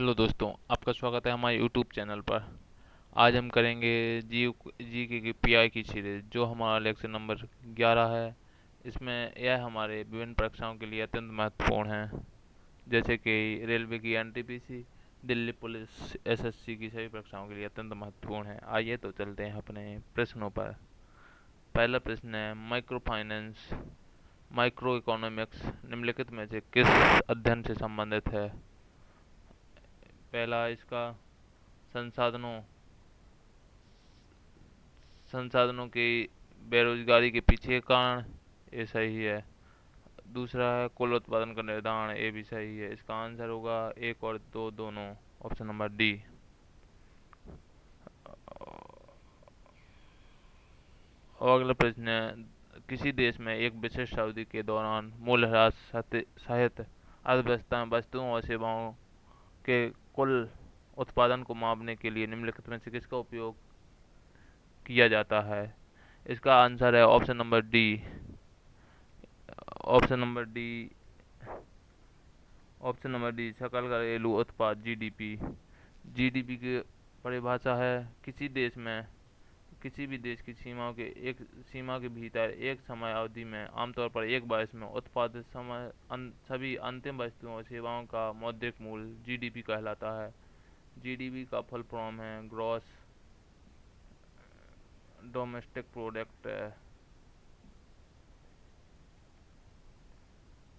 Hello दोस्तों, आपका स्वागत है हमारे यूट्यूब चैनल पर। आज हम करेंगे जी के पीआई की सीरीज, जो हमारा लेक्चर नंबर 11 है। इसमें यह हमारे विभिन्न परीक्षाओं के लिए अत्यंत महत्वपूर्ण है, जैसे कि रेलवे की एनटीपीसी, दिल्ली पुलिस, एसएससी की सभी परीक्षाओं के लिए अत्यंत महत्वपूर्ण है। आइए तो चलते हैं अपने प्रश्नों पर। पहला प्रश्न है, माइक्रो फाइनेंस माइक्रो इकोनॉमिक्स निम्नलिखित में से किस अध्ययन से संबंधित है? पहला इसका संसाधनों संसाधनों की बेरोजगारी के पीछे का कारण, ये सही है। दूसरा है कुल उत्पादन का निर्धारण, ये भी सही है। इसका आंसर होगा एक और दो दोनों, ऑप्शन नंबर डी। और अगला प्रश्न है, किसी देश में एक विशिष्ट अवधि के दौरान मूल्यह्रास सहित अर्थव्यवस्था में वस्तुओं और सेवाओं के कुल उत्पादन को मापने के लिए निम्नलिखित में से किसका उपयोग किया जाता है? इसका आंसर है option number D. Option number D, सकल घरेलू उत्पाद, जीडीपी। जीडीपी की परिभाषा है किसी भी देश की सीमा के भीतर एक समय अवधि में आमतौर पर एक वर्ष में उत्पादित सभी अंतिम वस्तुओं और सेवाओं का मौद्रिक मूल्य जीडीपी कहलाता है। जीडीपी का फुल फॉर्म है gross domestic product.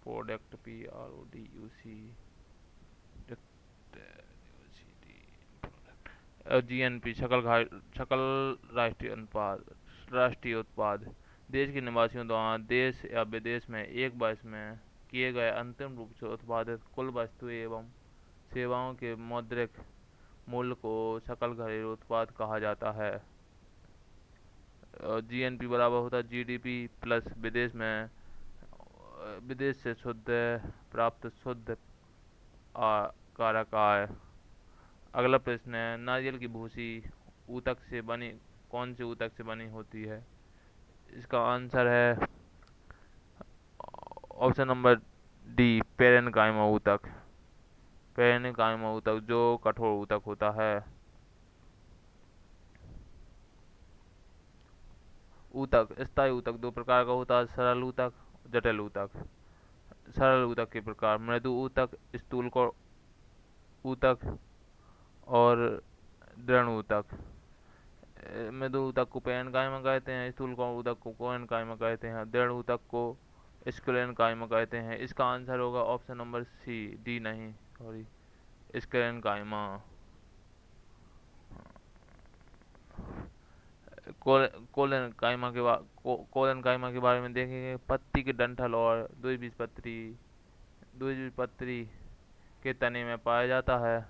Product, PRODUC। GNP, सकल राष्ट्रीय उत्पाद। देश के निवासियों द्वारा देश या विदेश में एक वर्ष में किए गए अंतिम रूप से उत्पादित कुल वस्तुएं एवं सेवाओं के मौद्रिक मूल्य को सकल घरेलू उत्पाद कहा जाता है। जीएनपी बराबर होता है जीडीपी प्लस विदेश से शुद्ध प्राप्त शुद्ध कारक आय। अगला प्रश्न है, नारियल की भूसी ऊतक से बनी कौन से ऊतक से बनी होती है? इसका आंसर है ऑप्शन नंबर डी, पेरेनकाइमा ऊतक। पेरेनकाइमा ऊतक जो कठोर ऊतक होता है। ऊतक, स्थायी ऊतक दो प्रकार का होता है, सरल ऊतक, जटिल ऊतक। सरल ऊतक के प्रकार मृदु ऊतक, स्थूल ऊतक और दृढ़ ऊतक। मृदु ऊतक को पेरेनकाइमा कहते हैं, स्थूल ऊतक को कोरेनकाइमा कहते हैं, दृढ़ ऊतक को स्क्लेरेनकाइमा कहते हैं। इसका आंसर होगा ऑप्शन नंबर सी, डी नहीं, सॉरी, स्क्लेरेनकाइमा। कोलेनकाइमा के बारे में देखेंगे। पत्ती के डंठल और द्विबीजपत्री के तने में पाया जाता है।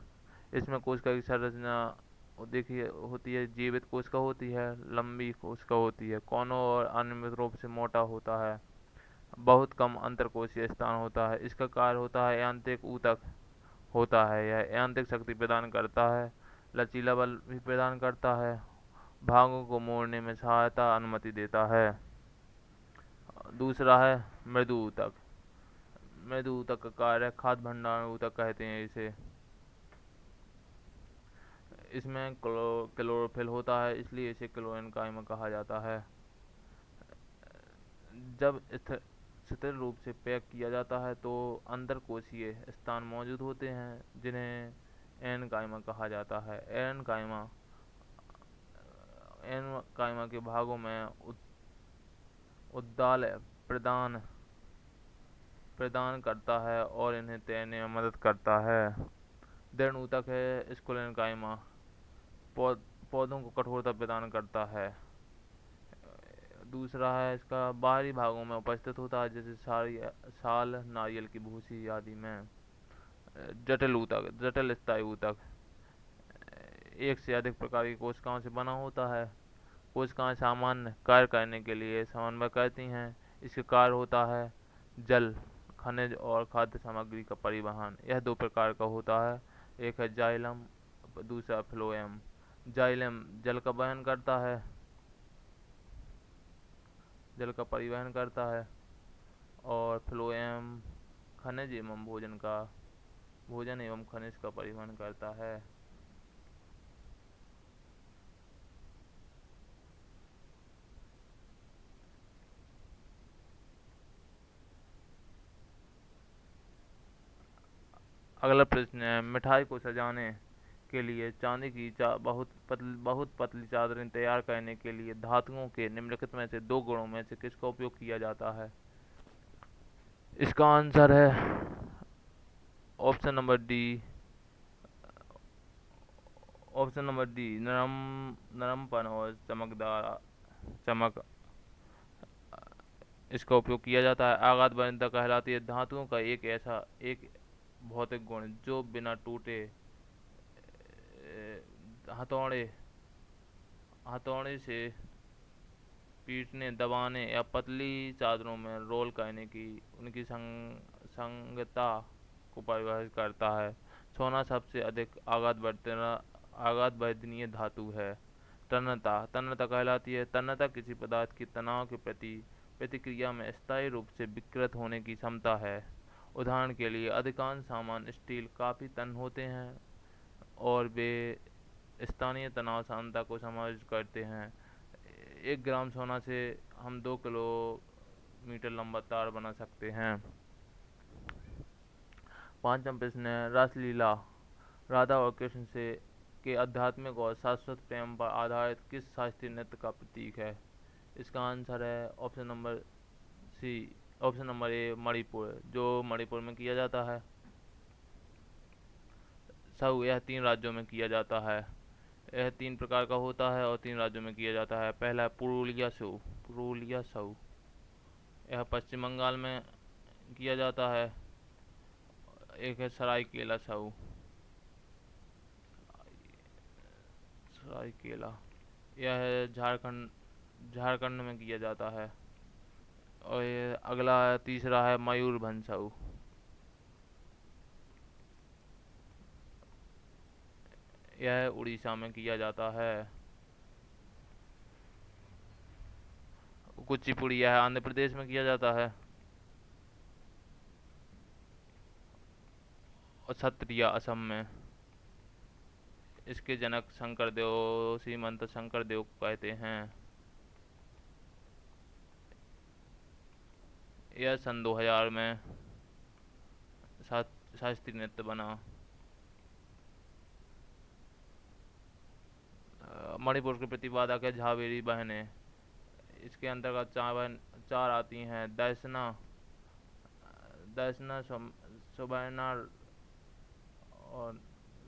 इसमें कोशिका की संरचना देखिए होती है, जीवित कोशिका होती है, लंबी कोशिका होती है, कोनों और अनियमित रूप से मोटा होता है, बहुत कम अंतरकोशीय स्थान होता है। इसका कार्य होता है यांत्रिक ऊतक होता है। यह यांत्रिक शक्ति प्रदान करता है, लचीला बल भी प्रदान करता है, भागों को मोड़ने में सहायता अनुमति देता है। दूसरा है मृदु ऊतक। मृदु ऊतक का कार्य खाद्य भंडारण ऊतक कहते हैं इसे। इसमें क्लोरोफिल होता है, इसलिए इसे क्लोरेनकाइमा कहा जाता है। जब स्थिर रूप से पैक किया जाता है तो अंदर कोशीय स्थान मौजूद होते हैं, जिन्हें एनकाइमा कहा जाता है। एनकाइमा के भागों में उद्दाल प्रदान प्रदान करता है और इन्हें तैरने में मदद करता है। दृढ़ ऊतक है स्क्लेरेनकाइमा, पौधों को कठोरता प्रदान करता है। दूसरा है इसका बाहरी भागों में उपस्थित होता है, जैसे साल, नारियल की भूसी आदि में। जटिल स्थायी ऊतक एक से अधिक प्रकार की कोशिकाओं से बना होता है। कोशिकाएं सामान्य कार्य करने के लिए समन्वय करती हैं। इसका कार्य होता है जल, खनिज और खाद्य सामग्री का परिवहन। यह दो प्रकार का होता है, एक है जाइलम, दूसरा फ्लोएम। जाइलम जल का परिवहन करता है और फ्लोएम खनिज एवं भोजन का भोजन एवं खनिज का परिवहन करता है। अगला प्रश्न है, मिठाई को सजाने के लिए चांदी की बहुत पतली चादरें तैयार करने के लिए धातुओं के निम्नलिखित में से दो गुणों में से किसका उपयोग किया जाता है? इसका आंसर है option number D. Option number D, नरमपन और चमक इसका उपयोग किया जाता है। आघात वरीयता कहलाती है धातुओं का एक भौतिक गुण जो बिना टूटे हथौड़े हथौड़े से पीटने, दबाने या पतली चादरों में रोल करने की उनकी संगतता को परिभाषित करता है। सोना सबसे अधिक आघात वर्धनीय धातु है। तन्यता कहलाती है तन्यता किसी पदार्थ की तनाव के प्रति प्रतिक्रिया में स्थायी रूप से विकृत होने की क्षमता है। उदाहरण के लिए अधिकांश सामान स्टील काफी तन्य होते हैं और वे स्थानीय तनाव सान्द्रता को समायोजित करते हैं। 1 ग्राम सोना से हम 2 किलोमीटर लंबा तार बना सकते हैं। 5वां प्रश्न है, रासलीला राधा और कृष्ण से के आध्यात्मिक और शाश्वत प्रेम पर आधारित किस शास्त्रीय नृत्य का प्रतीक है? इसका आंसर है C option number A, Manipur, जो मणिपुर में किया जाता है। यह 3 राज्यों में किया जाता है। यह 3 प्रकार का होता है और 3 राज्यों में किया जाता है। पहला है पुरुलिया सऊ। यह पश्चिम बंगाल में किया जाता है। एक है सरायकेला सऊ। सरायकेला यह है झारखंड में किया जाता है। और ये अगला है, तीसरा है मयूरभंज सऊ। यह उड़ीसा में किया जाता है। कुचिपुड़ी यह आंध्र प्रदेश में किया जाता है। और सत्रिया असम में। इसके जनक शंकरदेव, श्रीमंत शंकरदेव कहते हैं। यह सन 2000 में शास्त्रीय नृत्य बना। मणिपुर के प्रतिपादक है झावेरी बहनें। इसके अंतर्गत चार आती हैं, दर्शना दर्शना सुबर्णा और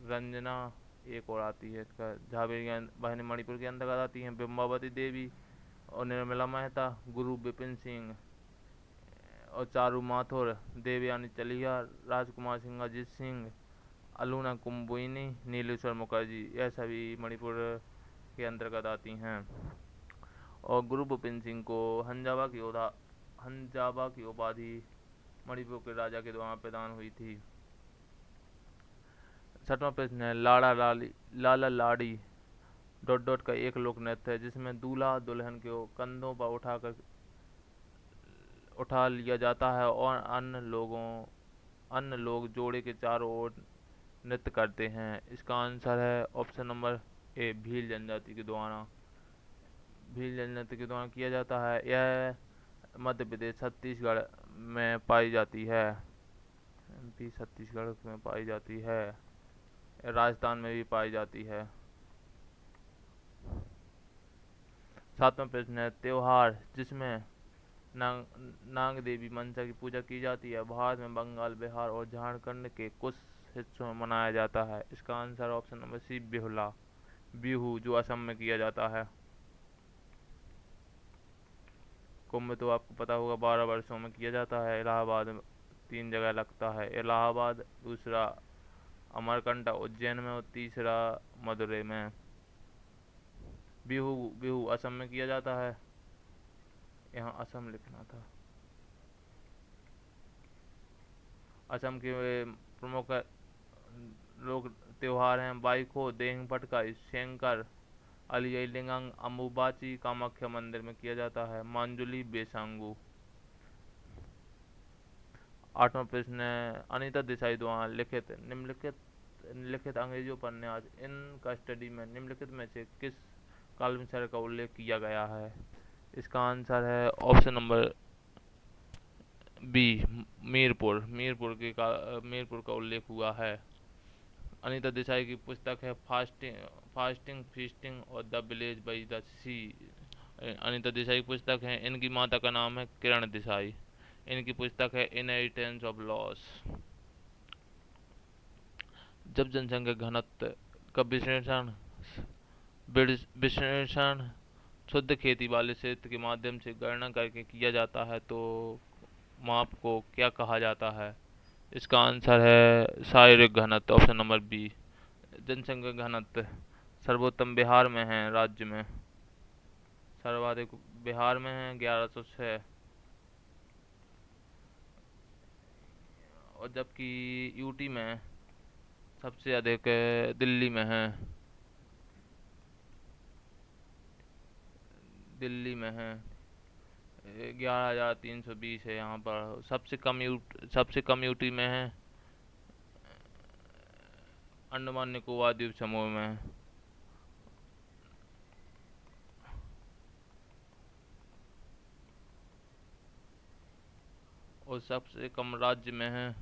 रंजना, एक और आती है। इसका झावेरी बहनें मणिपुर के अंतर्गत आती हैं। बिम्बावती देवी और निर्मला मेहता, गुरु बिपिन सिंह और चारू माथुर, देवयानी चलिहा, राजकुमार सिंह, अजीत सिंह, अलूना कुंबुइनी, नीलेश्वर मुखर्जी, यह सभी मणिपुर के अंतर्गत आती हैं। और गुरु बिपिन सिंह को हंजाबा की उपाधि मणिपुर के राजा के द्वारा प्रदान हुई थी। 6वां प्रश्न है, लाला लाड़ी डॉट डॉट का एक लोक नृत्य है जिसमें दूल्हा दुल्हन को कंधों पर उठा लिया जाता है और अन्य लोग जोड़े के चारों ओर नृत्य करते हैं। इसका आंसर है ऑप्शन नंबर ए, भील जनजाति के द्वारा किया जाता है। यह मध्य प्रदेश, छत्तीसगढ़ में पाई जाती है। एमपी छत्तीसगढ़ में पाई जाती है। राजस्थान में भी पाई जाती है। 7वां प्रश्न है, त्योहार जिसमें नाग देवी मनसा की पूजा की जाती है भारत में बंगाल, बिहार और झारखंड के कुछ हिस्सों में मनाया जाता है। इसका answer option number C, Bihu, जो असम में किया जाता है। कुंभ तो आपको पता होगा 12 वर्षों में किया जाता है। इलाहाबाद 3 जगह लगता है। इलाहाबाद, दूसरा अमरकंटक उज्जैन में और तीसरा मदुरै में। बिहू असम में किया जाता है। यहाँ असम लिखना था। असम के प्रमुख लोक त्योहार हैं बाइखो, देंग पटका, शेंकर, अलियालिंगंग, अम्बुबाची, कामाख्या मंदिर में किया जाता है, मांजुली, बेसांगू। 8वां प्रश्न है, अनीता देसाई द्वारा लिखित निम्नलिखित लिखित अंग्रेजी उपन्यास इन का स्टडी में निम्नलिखित में से किस काल्पनिक शहर का उल्लेख किया गया है? इसका आंसर है option number B, Mirpur. Mirpur का उल्लेख हुआ है। अनीता देसाई की पुस्तक है फास्टिंग फीस्टिंग और the village by the sea. Anita Desai की पुस्तक है। इनकी माता का नाम है किरण देसाई। इनकी पुस्तक है इनहेरिटेंस ऑफ लॉस। जब जनसंख्या घनत्व का विश्लेषण शुद्ध खेती वाले क्षेत्र के माध्यम से गणना करके किया जाता है तो माप को क्या कहा जाता है? इसका आंसर है शारीरिक घनत्व, ऑप्शन नंबर बी। जनसंख्या घनत्व सर्वोत्तम बिहार में है, राज्य में सर्वाधिक बिहार में है 1106, और जबकि यूटी में सबसे अधिक दिल्ली में है। दिल्ली में है 11,320 है। यहाँ पर सबसे कम यूटी में है अंडमान निकोबार द्वीप समूह में। और सबसे कम राज्य में है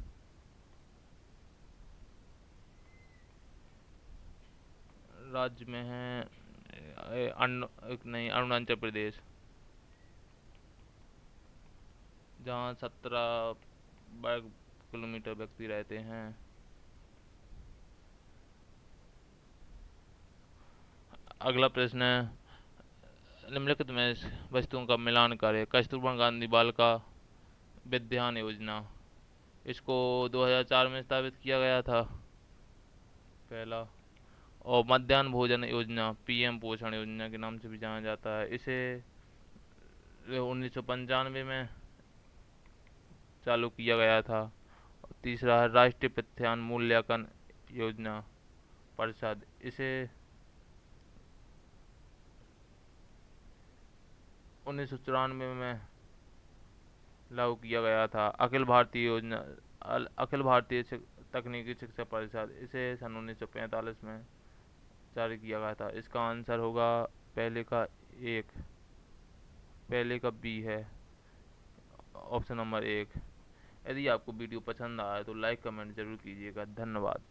नहीं, अरुणाचल प्रदेश, जहाँ 17 वर्ग किलोमीटर व्यक्ति रहते हैं। अगला प्रश्न है, निम्नलिखित में वस्तुओं का मिलान करें। कस्तूरबा गांधी बालिका विद्यान योजना, इसको 2004 में स्थापित किया गया था, पहला। और मध्याह्न भोजन योजना पीएम पोषण योजना के नाम से भी जाना जाता है, इसे 1995 में चालू किया गया था। और तीसरा है राष्ट्रीय प्रत्यान मूल्यांकन योजना परिषद, इसे 1994 में लागू किया गया था। अखिल भारतीय तकनीकी शिक्षा परिषद, इसे सन 1945 में जारी किया गया था। इसका आंसर होगा पहले का बी है, ऑप्शन नंबर 1। यदि आपको वीडियो पसंद आया तो लाइक कमेंट जरूर कीजिएगा। धन्यवाद।